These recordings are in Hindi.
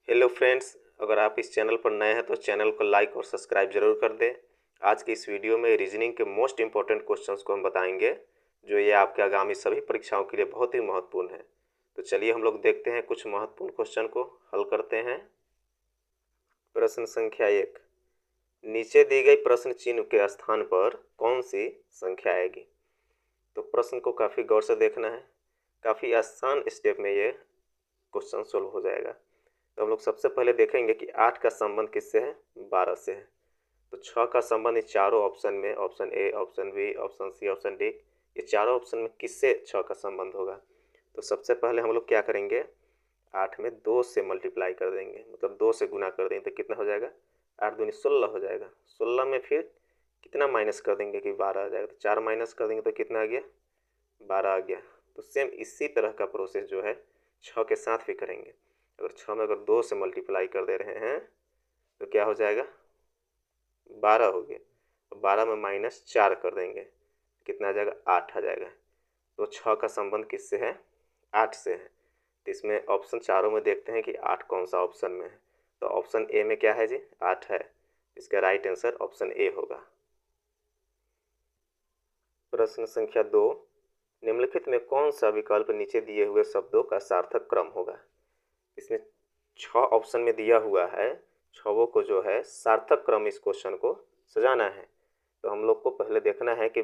हेलो फ्रेंड्स, अगर आप इस चैनल पर नए हैं तो चैनल को लाइक और सब्सक्राइब जरूर कर दें। आज की इस वीडियो में रीजनिंग के मोस्ट इंपॉर्टेंट क्वेश्चंस को हम बताएंगे, जो ये आपके आगामी सभी परीक्षाओं के लिए बहुत ही महत्वपूर्ण है। तो चलिए हम लोग देखते हैं, कुछ महत्वपूर्ण क्वेश्चन को हल करते हैं। प्रश्न संख्या 1, नीचे दी गई प्रश्न चिन्ह के स्थान पर कौन सी संख्या आएगी। तो प्रश्न को काफ़ी गौर से देखना है, काफ़ी आसान स्टेप में ये क्वेश्चन सोल्व हो जाएगा। तो हम लोग सबसे पहले देखेंगे कि 8 का संबंध किससे है, 12 से है। तो 6 का संबंध इस चारों ऑप्शन में, option A, option B, option C, option D, ये चारों ऑप्शन में किससे 6 का संबंध होगा। तो सबसे पहले हम लोग क्या करेंगे, 8 में 2 से मल्टीप्लाई कर देंगे, मतलब 2 से गुना कर देंगे तो कितना हो जाएगा, 8 दूनी 16 हो जाएगा। 16 में फिर कितना माइनस कर देंगे कि 12 आ जाएगा, तो 4 माइनस कर देंगे तो कितना आ गया, 12 आ गया। तो सेम इसी तरह का प्रोसेस जो है 6 के साथ भी करेंगे। अगर 6 में अगर 2 से मल्टीप्लाई कर दे रहे हैं तो क्या हो जाएगा, 12 हो गया। तो 12 में माइनस 4 कर देंगे, कितना आ जाएगा, 8 आ जाएगा। तो 6 का संबंध किससे है, 8 से है। तो इसमें ऑप्शन चारों में देखते हैं कि 8 कौन सा ऑप्शन में है। तो ऑप्शन ए में क्या है जी, 8 है। इसका राइट आंसर ऑप्शन ए होगा। प्रश्न संख्या 2, निम्नलिखित में कौन सा विकल्प नीचे दिए हुए शब्दों का सार्थक क्रम होगा। इसमें 6 ऑप्शन में दिया हुआ है, छवों को जो है सार्थक क्रम इस क्वेश्चन को सजाना है। तो हम लोग को पहले देखना है कि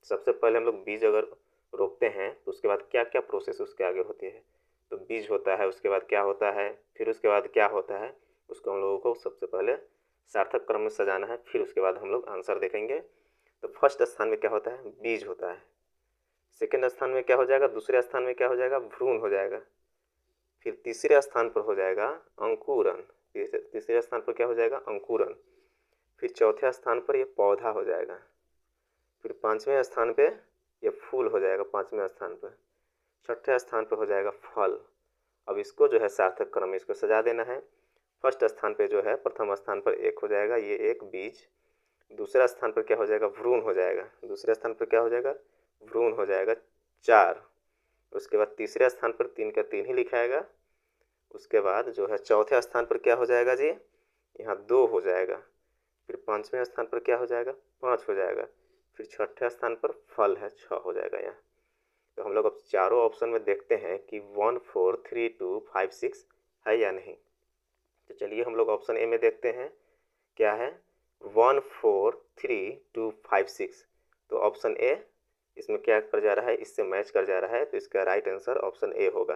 सबसे पहले हम लोग बीज अगर रोपते हैं तो उसके बाद क्या क्या प्रोसेस उसके आगे होती है। तो बीज होता है, उसके बाद क्या होता है, फिर उसके बाद क्या होता है, उसको हम लोगों को सबसे पहले सार्थक क्रम में सजाना है। फिर उसके बाद हम लोग आंसर देखेंगे। तो फर्स्ट स्थान में क्या होता है, बीज होता है। सेकेंड स्थान में क्या हो जाएगा, दूसरे स्थान में क्या हो जाएगा, भ्रूण हो जाएगा। फिर तीसरे स्थान पर हो जाएगा अंकुरन। तीसरे स्थान पर क्या हो जाएगा, अंकुरन। फिर चौथे स्थान पर ये पौधा हो जाएगा। फिर पाँचवें स्थान पे ये फूल हो जाएगा, पाँचवें स्थान पर। छठे स्थान पर हो जाएगा फल। अब इसको जो है सार्थक क्रम में इसको सजा देना है। फर्स्ट स्थान पे जो है, प्रथम स्थान पर एक हो जाएगा, ये एक बीज। दूसरा स्थान पर क्या हो जाएगा, भ्रूण हो जाएगा। दूसरे स्थान पर क्या हो जाएगा, भ्रूण हो जाएगा, 4। उसके बाद तीसरे स्थान पर 3 का 3 ही लिखाएगा। उसके बाद जो है चौथे स्थान पर क्या हो जाएगा जी, यहाँ 2 हो जाएगा। फिर पाँचवें स्थान पर क्या हो जाएगा, 5 हो जाएगा। फिर छठे स्थान पर फल है, 6 हो जाएगा यहाँ। तो हम लोग अब चारों ऑप्शन में देखते हैं कि 1 4 3 2 5 6 है या नहीं। तो चलिए हम लोग ऑप्शन ए में देखते हैं क्या है, 1 4 3 2 5 6। तो ऑप्शन ए इसमें क्या कर जा रहा है, इससे मैच कर जा रहा है। तो इसका राइट आंसर ऑप्शन ए होगा।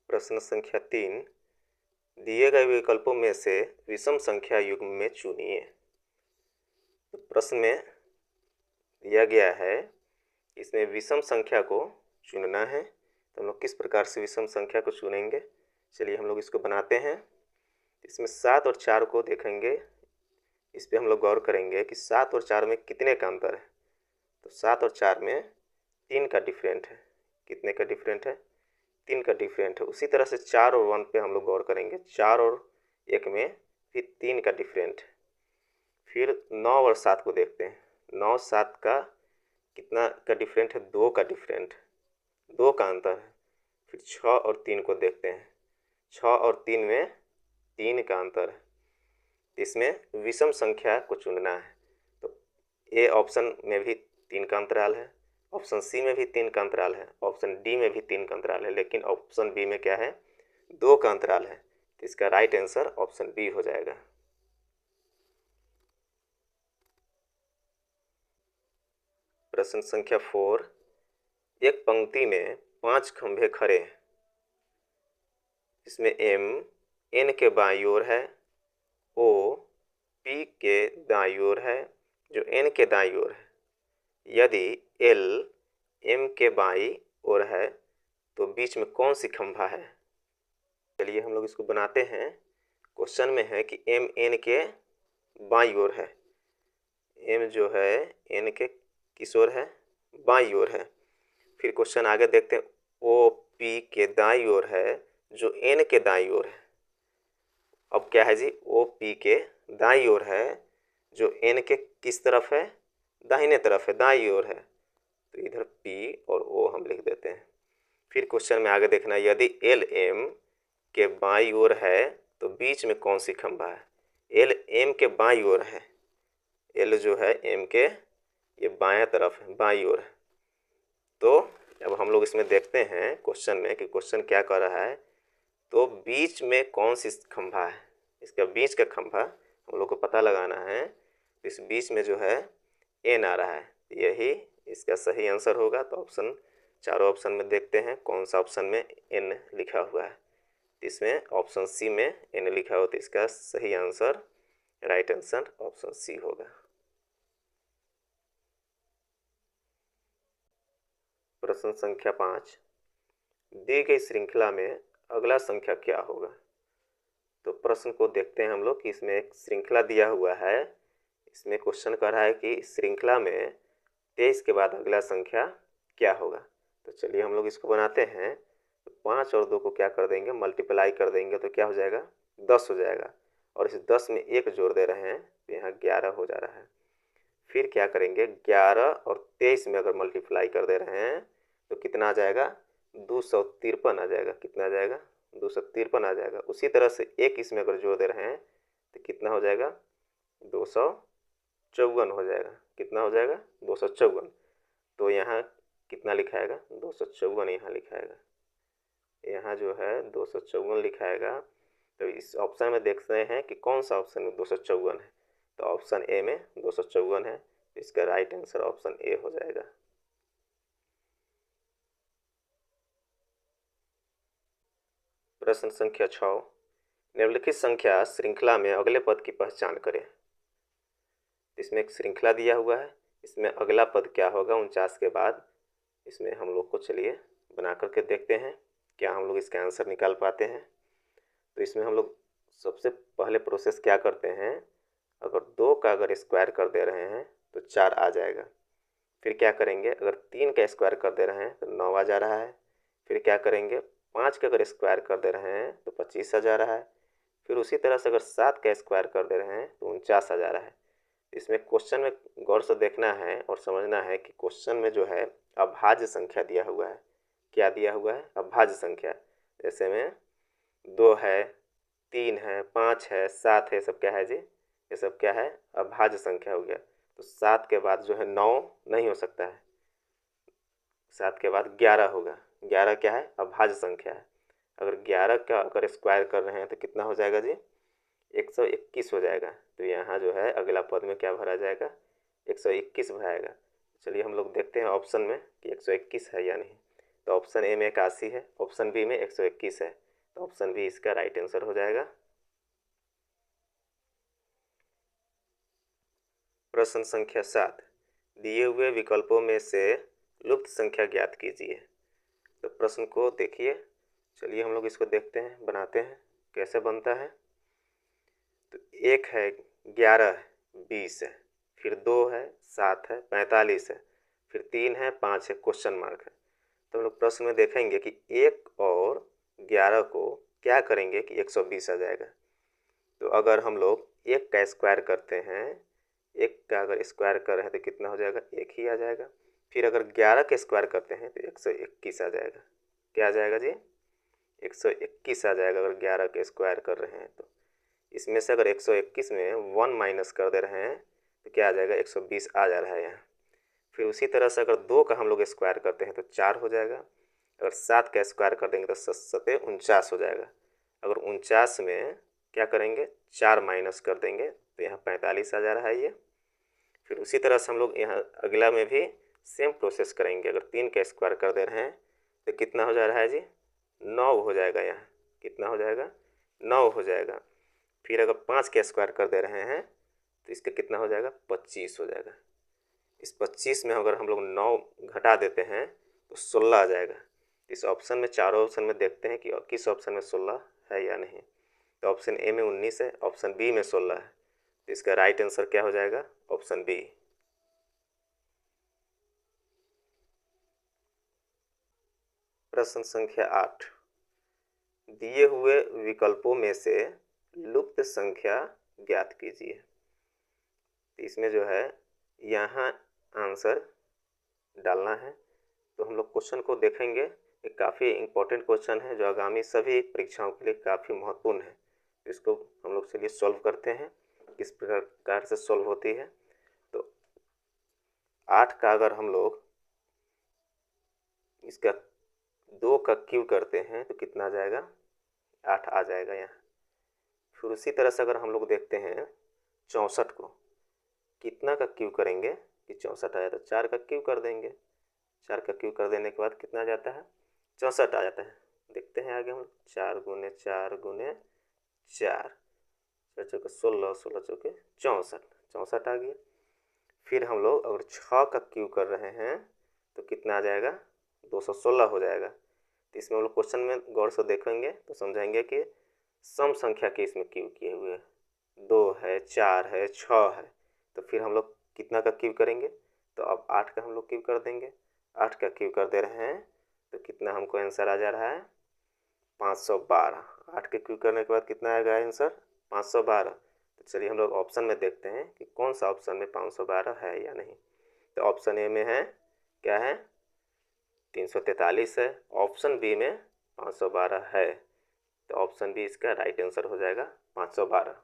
प्रश्न संख्या 3, दिए गए विकल्पों में से विषम संख्या युग्म में चुनिए। तो प्रश्न में दिया गया है, इसमें विषम संख्या को चुनना है। तो हम लोग किस प्रकार से विषम संख्या को चुनेंगे, चलिए हम लोग इसको बनाते हैं। इसमें 7 और 4 को देखेंगे, इस पर हम लोग गौर करेंगे कि 7 और 4 में कितने का अंतर है। तो 7 और 4 में 3 का डिफरेंट है। कितने का डिफरेंट है, 3 का डिफरेंट है। उसी तरह से 4 और 1 पे हम लोग गौर करेंगे, 4 और 1 में फिर 3 का डिफरेंट है। फिर 9 और 7 को देखते हैं, 9 7 का कितना का डिफरेंट है, 2 का डिफरेंट, 2 का अंतर है। फिर 6 और 3 को देखते हैं, 6 और 3 में 3 का अंतर है। इसमें विषम संख्या को चुनना है। तो ए ऑप्शन में भी 3 का अंतराल है, ऑप्शन सी में भी 3 का अंतराल है, ऑप्शन डी में भी 3 का अंतराल है, लेकिन ऑप्शन बी में क्या है, 2 का अंतराल है। तो इसका राइट आंसर ऑप्शन बी हो जाएगा। प्रश्न संख्या 4, एक पंक्ति में 5 खंभे खड़े हैं। इसमें एम एन के बाईं ओर है, ओ पी के दाईं ओर है, जो एन के दाईं ओर है। यदि एल एम के बाईं ओर है तो बीच में कौन सी खंभा है। चलिए हम लोग इसको बनाते हैं। क्वेश्चन में है कि एम एन के बाईं ओर है। एम जो है एन के किस ओर है, बाईं ओर है। फिर क्वेश्चन आगे देखते हैं, ओ पी के दाईं ओर है, जो एन के दाईं ओर है। अब क्या है जी, ओ पी के दाईं ओर है, जो एन के किस तरफ है, दाहिने तरफ है, दाईं ओर है। तो इधर पी और ओ हम लिख देते हैं। फिर क्वेश्चन में आगे देखना, यदि एल एम के बाईं ओर है तो बीच में कौन सी खंभा है। एल एम के बाईं ओर है, एल जो है एम के ये बाएं तरफ है, बाईं ओर है। तो अब हम लोग इसमें देखते हैं क्वेश्चन में कि क्वेश्चन क्या कर रहा है। तो बीच में कौन सी खंभा है, इसका बीच का खंभा हम लोग को पता लगाना है। इस बीच में जो है एन आ रहा है, यही इसका सही आंसर होगा। तो ऑप्शन, चारों ऑप्शन में देखते हैं कौन सा ऑप्शन में एन लिखा हुआ है। इसमें ऑप्शन सी में एन लिखा हो तो इसका सही answer, right answer option C होगा। प्रश्न संख्या 5, दी गई श्रृंखला में अगला संख्या क्या होगा। तो प्रश्न को देखते हैं हम लोग कि इसमें एक श्रृंखला दिया हुआ है। इसमें क्वेश्चन कर रहा है कि श्रृंखला में 23 के बाद अगला संख्या क्या होगा। तो चलिए हम लोग इसको बनाते हैं। तो 5 और 2 को क्या कर देंगे, मल्टीप्लाई कर देंगे तो क्या हो जाएगा, 10 हो जाएगा। और इस 10 में 1 जोड़ दे रहे हैं तो यहाँ 11 हो जा रहा है। फिर क्या करेंगे, 11 और 23 में अगर मल्टीप्लाई कर दे रहे हैं तो कितना आ जाएगा, 253 आ जाएगा। कितना आ जाएगा, 253 आ जाएगा। उसी तरह से 1 इसमें अगर जोड़ दे रहे हैं तो कितना हो जाएगा, 254 हो जाएगा। कितना हो जाएगा, 254। तो यहाँ कितना लिखाएगा, 254 यहाँ लिखाएगा। यहाँ जो है 254 लिखाएगा। तो इस ऑप्शन में देखते हैं कि कौन सा ऑप्शन में 254 है। तो ऑप्शन ए में 254 है। इसका राइट आंसर ऑप्शन ए हो जाएगा। प्रश्न संख्या 6, निम्नलिखित संख्या श्रृंखला में अगले पद की पहचान करें। इसमें एक श्रृंखला दिया हुआ है, इसमें अगला पद क्या होगा 49 के बाद। इसमें हम लोग को चलिए बना करके देखते हैं क्या हम लोग इसका आंसर निकाल पाते हैं। तो इसमें हम लोग सबसे पहले प्रोसेस क्या करते हैं, अगर 2 का अगर स्क्वायर कर दे रहे हैं तो 4 आ जाएगा। फिर क्या करेंगे, अगर 3 का स्क्वायर कर दे रहे हैं तो 9 आ जा रहा है। फिर क्या करेंगे, 5 का अगर स्क्वायर कर दे रहे हैं तो 25 आ जा रहा है। फिर उसी तरह से अगर 7 का स्क्वायर कर दे रहे हैं तो 49 आ जा रहा है। इसमें क्वेश्चन में गौर से देखना है और समझना है कि क्वेश्चन में जो है अभाज्य संख्या दिया हुआ है। क्या दिया हुआ है, अभाज्य संख्या। जैसे में 2 है, 3 है, 5 है, 7 है, सब क्या है जी, ये सब क्या है, अभाज्य संख्या हो गया। तो 7 के बाद जो है 9 नहीं हो सकता है, 7 के बाद 11 होगा। 11 क्या है, अभाज्य संख्या है। अगर 11 का अगर स्क्वायर कर रहे हैं तो कितना हो जाएगा जी, 121 हो जाएगा। तो यहाँ जो है अगला पद में क्या भरा जाएगा, 121 भराएगा। चलिए हम लोग देखते हैं ऑप्शन में कि 121 है या नहीं। तो ऑप्शन ए में 81 है, ऑप्शन बी में 121 है। तो ऑप्शन बी इसका राइट आंसर हो जाएगा। प्रश्न संख्या 7, दिए हुए विकल्पों में से लुप्त संख्या ज्ञात कीजिए। तो प्रश्न को देखिए, चलिए हम लोग इसको देखते हैं, बनाते हैं कैसे बनता है। तो 1 है, 11 है, 20 है, फिर 2 है, 7 है, 45 है, फिर 3 है, 5 है, क्वेश्चन मार्क है। तो हम लोग प्रश्न में देखेंगे कि 1 और 11 को क्या करेंगे कि 120 आ जाएगा। तो अगर हम लोग 1 का स्क्वायर करते हैं, 1 का अगर स्क्वायर कर रहे हैं तो कितना हो जाएगा, 1 ही आ जाएगा। फिर अगर 11 का स्क्वायर करते हैं तो 121 आ जाएगा। क्या आ जाएगा जी, 121 आ जाएगा अगर 11 का स्क्वायर कर रहे हैं तो। इसमें से अगर 121 में 1 माइनस कर दे रहे हैं तो क्या आ जाएगा, 120 आ जा रहा है यहाँ। फिर उसी तरह से अगर 2 का हम लोग स्क्वायर करते हैं तो 4 हो जाएगा। अगर 7 का स्क्वायर कर देंगे तो 7 49 हो जाएगा। अगर 49 में क्या करेंगे, 4 माइनस कर देंगे तो यहाँ 45 आ जा रहा है ये। फिर उसी तरह से हम लोग यहाँ अगला में भी सेम प्रोसेस करेंगे। अगर 3 का स्क्वायर कर दे रहे हैं तो कितना हो जा रहा है जी, 9 हो जाएगा। यहाँ कितना हो जाएगा, 9 हो जाएगा। फिर अगर 5 का स्क्वायर कर दे रहे हैं तो इसका कितना हो जाएगा, 25 हो जाएगा। इस 25 में अगर हम लोग 9 घटा देते हैं तो 16 आ जाएगा। इस ऑप्शन में, चारों ऑप्शन में देखते हैं कि किस ऑप्शन में 16 है या नहीं। तो ऑप्शन ए में 19 है, ऑप्शन बी में 16 है। तो इसका राइट आंसर क्या हो जाएगा, ऑप्शन बी। प्रश्न संख्या 8, दिए हुए विकल्पों में से लुप्त संख्या ज्ञात कीजिए। तो इसमें जो है यहाँ आंसर डालना है। तो हम लोग क्वेश्चन को देखेंगे एक काफ़ी इम्पोर्टेंट क्वेश्चन है जो आगामी सभी परीक्षाओं के लिए काफ़ी महत्वपूर्ण है। इसको हम लोग चलिए सॉल्व करते हैं, किस प्रकार से सॉल्व होती है। तो 8 का अगर हम लोग इसका 2 का क्यूब करते हैं तो कितना आ जाएगा, 8 आ जाएगा यहाँ। फिर उसी तरह से अगर हम लोग देखते हैं 64 को, कितना का क्यूब करेंगे कि 64 आया, तो 4 का क्यूब कर देंगे। 4 का क्यूब कर देने के बाद कितना आ जाता है, 64 आ जाता है। देखते हैं आगे हम, 4 गुने 4 गुने 4, 4 चौके 16, 16 चौके 64, 64 आ गया। फिर हम लोग अगर 6 का क्यूब कर रहे हैं तो कितना आ जाएगा, 216 हो जाएगा। तो इसमें हम लोग क्वेश्चन में गौर से देखेंगे तो समझेंगे कि सम संख्या के इसमें क्यूब किए हुए हैं, 2 है, 4 है, 6 है। तो फिर हम लोग कितना का क्यूब करेंगे, तो अब 8 का हम लोग क्यूब कर देंगे। 8 का क्यूब कर दे रहे हैं तो कितना हमको आंसर आ जा रहा है, 512। 8 के क्यूब करने के बाद कितना आएगा आंसर, 512। तो चलिए हम लोग ऑप्शन में देखते हैं कि कौन सा ऑप्शन में 512 है या नहीं। तो ऑप्शन ए में है, क्या है, 343 है। ऑप्शन बी में 512 है। तो ऑप्शन बी इसका राइट आंसर हो जाएगा, 512।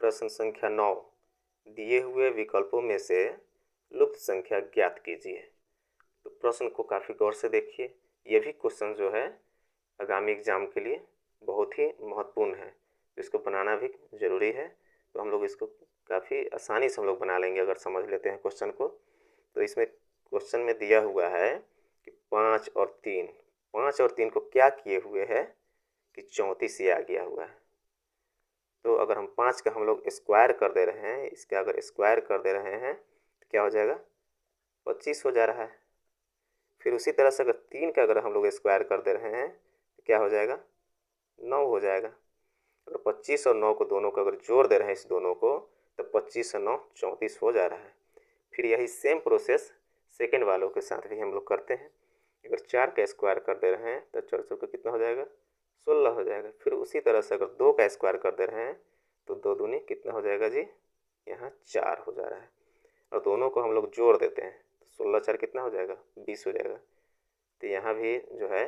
प्रश्न संख्या 9, दिए हुए विकल्पों में से लुप्त संख्या ज्ञात कीजिए। तो प्रश्न को काफ़ी गौर से देखिए, ये भी क्वेश्चन जो है आगामी एग्जाम के लिए बहुत ही महत्वपूर्ण है, इसको बनाना भी ज़रूरी है। तो हम लोग इसको काफ़ी आसानी से हम लोग बना लेंगे अगर समझ लेते हैं क्वेश्चन को। तो इसमें क्वेश्चन में दिया हुआ है कि 5 और 3, 5 और 3 को क्या किए हुए है कि 34 ये आ गया हुआ है। तो अगर हम 5 का हम लोग स्क्वायर कर दे रहे हैं, इसका अगर स्क्वायर कर दे रहे हैं तो क्या हो जाएगा, 25 हो जा रहा है। फिर उसी तरह से अगर 3 का अगर हम लोग स्क्वायर कर दे रहे हैं तो क्या हो जाएगा, 9 हो जाएगा। अगर 25 और 9 को दोनों को अगर जोड़ दे रहे हैं इस दोनों को, तो 25 और 9 34 हो जा रहा है। फिर यही सेम प्रोसेस सेकेंड वालों के साथ भी हम लोग करते हैं। अगर 4 का स्क्वायर कर दे रहे हैं तो 4 चौके कितना हो जाएगा, 16 हो जाएगा। फिर उसी तरह से अगर 2 का स्क्वायर कर दे रहे हैं तो 2 दूनी कितना हो जाएगा जी, यहाँ 4 हो जा रहा है। और दोनों को हम लोग जोड़ देते हैं तो 16 4 कितना हो जाएगा, 20 हो जाएगा। तो यहाँ भी जो है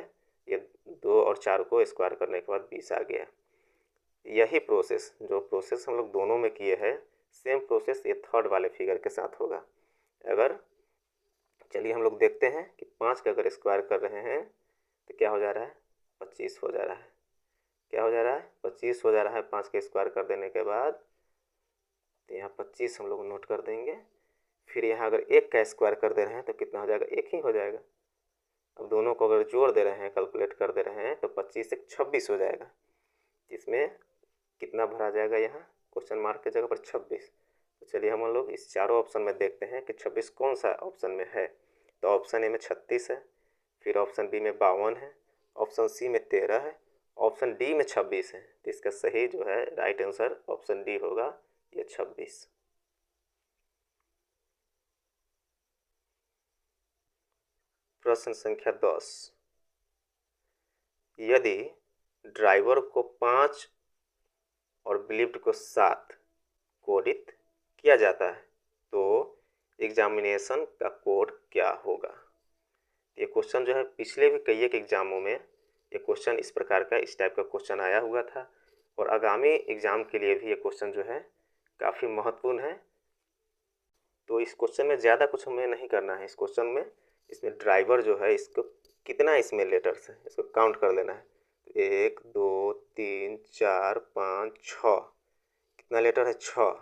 ये 2 और 4 को स्क्वायर करने के बाद 20 आ गया। यही प्रोसेस जो प्रोसेस हम लोग दोनों में किए हैं, सेम प्रोसेस ये थर्ड वाले फिगर के साथ होगा। अगर चलिए हम लोग देखते हैं कि 5 का अगर स्क्वायर कर रहे हैं तो क्या हो जा रहा है, 25 हो जा रहा है। क्या हो जा रहा है, 25 हो जा रहा है 5 का स्क्वायर कर देने के बाद। तो यहाँ 25 हम लोग नोट कर देंगे। फिर यहाँ अगर 1 का स्क्वायर कर दे रहे हैं तो कितना हो जाएगा, 1 ही हो जाएगा। अब दोनों को अगर जोड़ दे रहे हैं, कैलकुलेट कर दे रहे हैं तो 25 से 26 हो जाएगा। इसमें कितना भरा जाएगा, यहाँ क्वेश्चन मार्क की जगह पर 26। तो चलिए हम लोग इस चारों ऑप्शन में देखते हैं कि 26 कौन सा ऑप्शन में है। तो ऑप्शन ए में 36 है, फिर ऑप्शन बी में 52 है, ऑप्शन सी में 13 है, ऑप्शन डी में 26 है। तो इसका सही जो है राइट आंसर ऑप्शन डी होगा, ये 26। प्रश्न संख्या 10, यदि ड्राइवर को 5 और बिलीव्ड को 7 कोडित किया जाता है तो एग्जामिनेशन का कोड क्या होगा। ये क्वेश्चन जो है पिछले भी कई एक एग्जामों में ये क्वेश्चन इस प्रकार का, इस टाइप का क्वेश्चन आया हुआ था। और आगामी एग्जाम के लिए भी ये क्वेश्चन जो है काफ़ी महत्वपूर्ण है। तो इस क्वेश्चन में ज़्यादा कुछ हमें नहीं करना है। इस क्वेश्चन में इसमें ड्राइवर जो है इसको कितना इसमें लेटर्स है इसको काउंट कर लेना है। तो 1 2 3 4 5 6, कितना लेटर है, 6।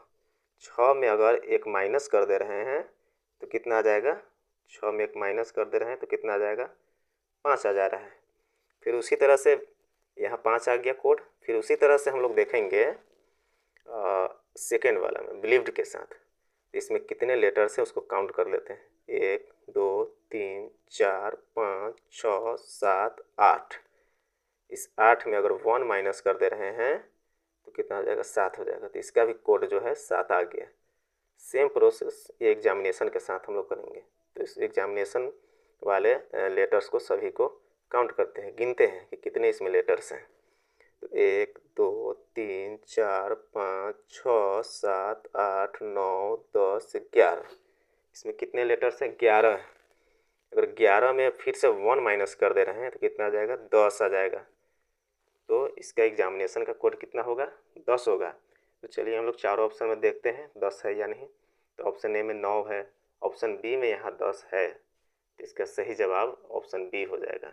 6 में अगर एक माइनस कर दे रहे हैं तो कितना आ जाएगा, 6 में एक माइनस कर दे रहे हैं तो कितना आ जाएगा, 5 आ जा रहा है। फिर उसी तरह से यहाँ 5 आ गया कोड। फिर उसी तरह से हम लोग देखेंगे सेकेंड वाला में बिलीव्ड के साथ, इसमें कितने लेटर्स हैं उसको काउंट कर लेते हैं। 1 2 3 4 5 6 7 8। इस 8 में अगर 1 माइनस कर दे रहे हैं तो कितना हो जाएगा, 7 हो जाएगा। तो इसका भी कोड जो है 7 आ गया। सेम प्रोसेस ये एग्जामिनेशन के साथ हम लोग करेंगे। तो इस एग्जामिनेशन वाले लेटर्स को सभी को काउंट करते हैं, गिनते हैं कि कितने इसमें लेटर्स हैं। तो 1 2 3 4 5 6 7 8 9 10 11। इसमें कितने लेटर्स हैं? 11। अगर 11 में फिर से 1 माइनस कर दे रहे हैं तो कितना आ जाएगा? 10 आ जाएगा। तो इसका एग्जामिनेशन का कोड कितना होगा? 10 होगा। तो चलिए हम लोग चारों ऑप्शन में देखते हैं 10 है या नहीं। तो ऑप्शन ए में 9 है, ऑप्शन बी में यहाँ 10 है, तो इसका सही जवाब ऑप्शन बी हो जाएगा।